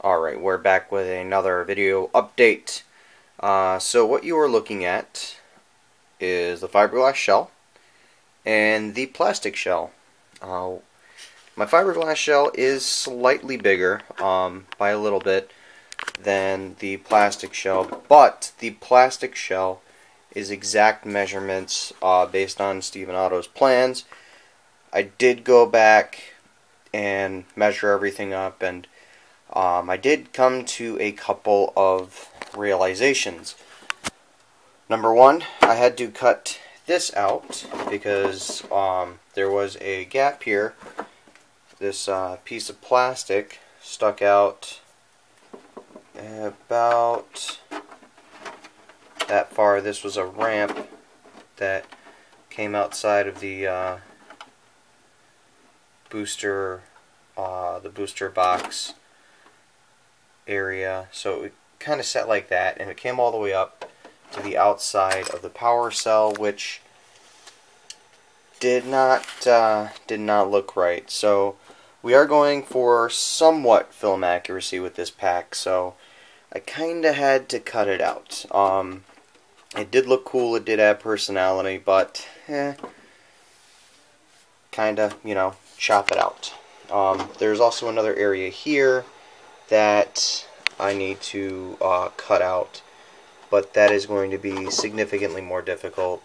Alright, we're back with another video update. So what you are looking at is the fiberglass shell and the plastic shell. My fiberglass shell is slightly bigger, by a little bit, than the plastic shell, but the plastic shell is exact measurements based on Stephen Otto's plans. I did go back and measure everything up, and I did come to a couple of realizations. Number one, I had to cut this out because there was a gap here. This piece of plastic stuck out about that far. This was a ramp that came outside of the booster box area, so it kind of set like that, and it came all the way up to the outside of the power cell, which did not look right. So we are going for somewhat film accuracy with this pack, so I kind of had to cut it out. It did look cool, it did have personality, but kind of, chop it out. There's also another area here that I need to cut out, but that is going to be significantly more difficult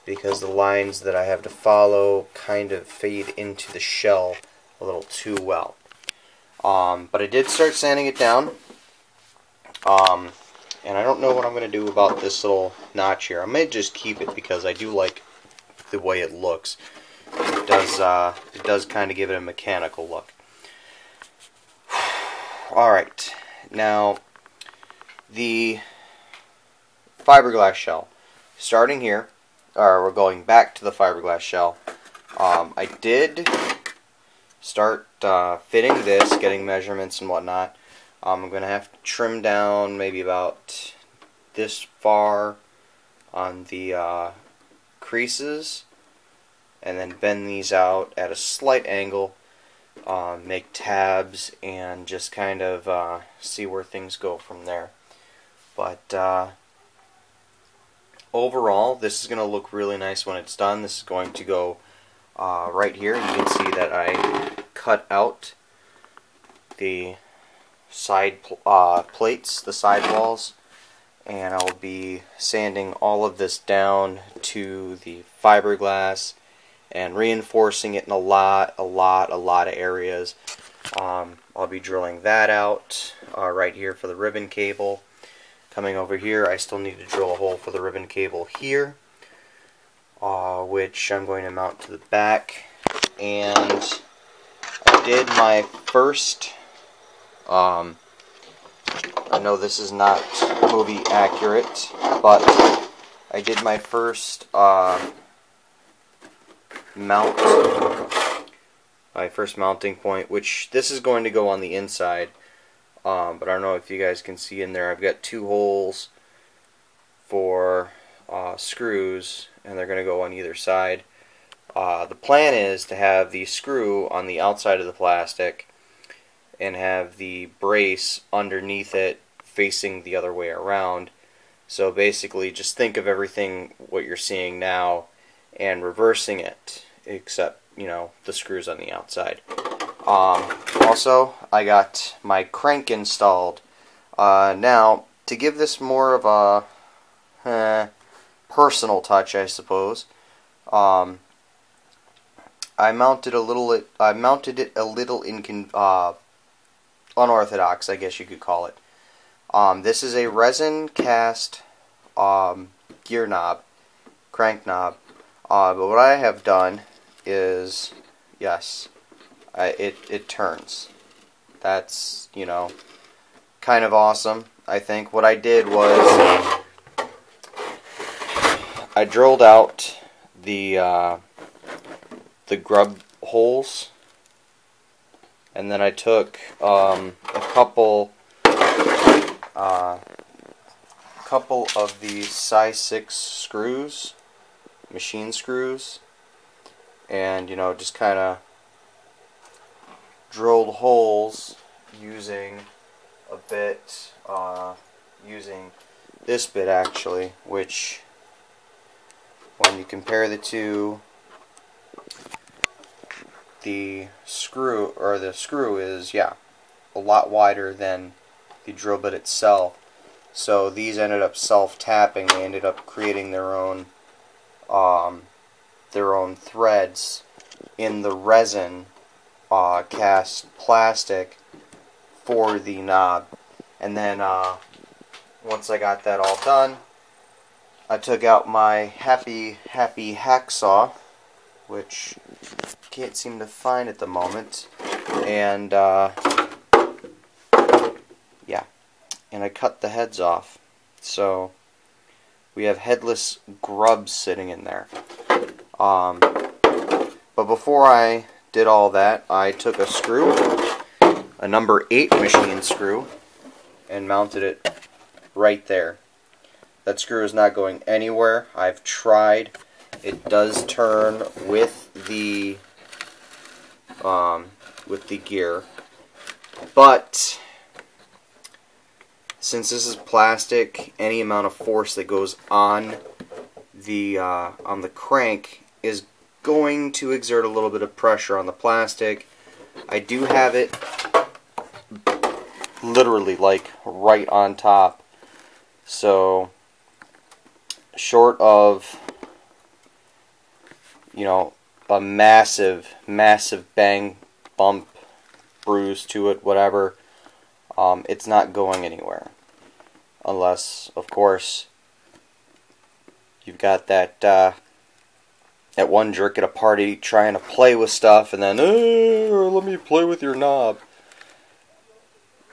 because the lines that I have to follow kind of fade into the shell a little too well. But I did start sanding it down, and I don't know what I'm going to do about this little notch here. I may just keep it because I do like the way it looks. It does kind of give it a mechanical look. Alright, now the fiberglass shell. Starting here, or we're going back to the fiberglass shell. I did start fitting this, getting measurements and whatnot. I'm going to have to trim down maybe about this far on the creases, and then bend these out at a slight angle. Make tabs and just kind of see where things go from there. But overall, this is going to look really nice when it's done. This is going to go right here. You can see that I cut out the side plates, the side walls, and I'll be sanding all of this down to the fiberglass and reinforcing it in a lot of areas. I'll be drilling that out right here for the ribbon cable. Coming over here, I still need to drill a hole for the ribbon cable here, which I'm going to mount to the back. And I did my first, I know this is not movie accurate, but I did my first my first mounting point, which this is going to go on the inside, but I don't know if you guys can see in there. I've got two holes for screws, and they're going to go on either side. The plan is to have the screw on the outside of the plastic and have the brace underneath it facing the other way around. So basically just think of everything what you're seeing now and reversing it, except, the screws on the outside. Also, I got my crank installed. Now, to give this more of a personal touch, I suppose, I mounted it a little unorthodox, I guess you could call it. This is a resin cast gear knob, crank knob. But what I have done is, yes, it turns. That's, kind of awesome, I think. What I did was I drilled out the grub holes, and then I took a couple of the size 6 screws, machine screws, and just kind of drilled holes using a bit, using this bit actually, which when you compare the two, the screw is, yeah, a lot wider than the drill bit itself. So these ended up self-tapping. They ended up creating their own threads in the resin cast plastic for the knob. And then once I got that all done, I took out my happy hacksaw, which can't seem to find at the moment, and yeah, and I cut the heads off. So we have headless grubs sitting in there. But before I did all that, I took a screw, a number 8 machine screw, and mounted it right there. That screw is not going anywhere. I've tried. It does turn with the gear, but since this is plastic, any amount of force that goes on the crank is going to exert a little bit of pressure on the plastic. I do have it literally like right on top, so short of, you know, a massive bang, bump, bruise to it, whatever, it's not going anywhere. Unless, of course, you've got that one jerk at a party trying to play with stuff and then, let me play with your knob.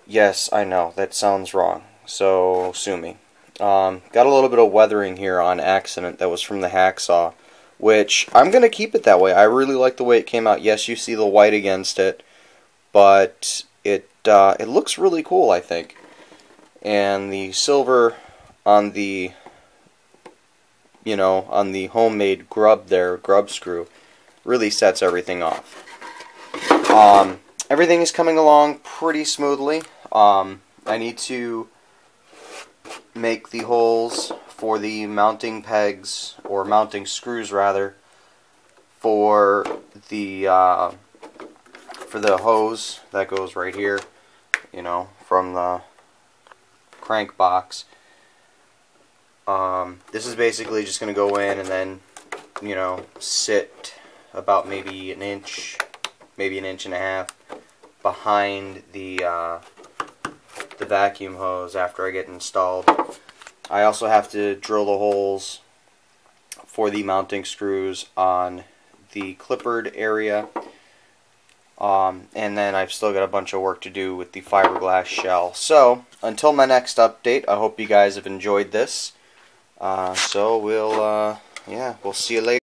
Yes, I know, that sounds wrong, so sue me. Got a little bit of weathering here on accident that was from the hacksaw, which I'm going to keep it that way. I really like the way it came out. Yes, you see the white against it, but it looks really cool, I think. And the silver on the, you know, on the homemade grub screw, really sets everything off. Everything is coming along pretty smoothly. I need to make the holes for the mounting pegs, or mounting screws rather, for the hose that goes right here, you know, from the crank box. This is basically just going to go in and then, you know, sit about maybe an inch, maybe an inch and a half behind the vacuum hose after I get installed. I also have to drill the holes for the mounting screws on the clippered area, and then I've still got a bunch of work to do with the fiberglass shell. So until my next update, I hope you guys have enjoyed this. So we'll see you later.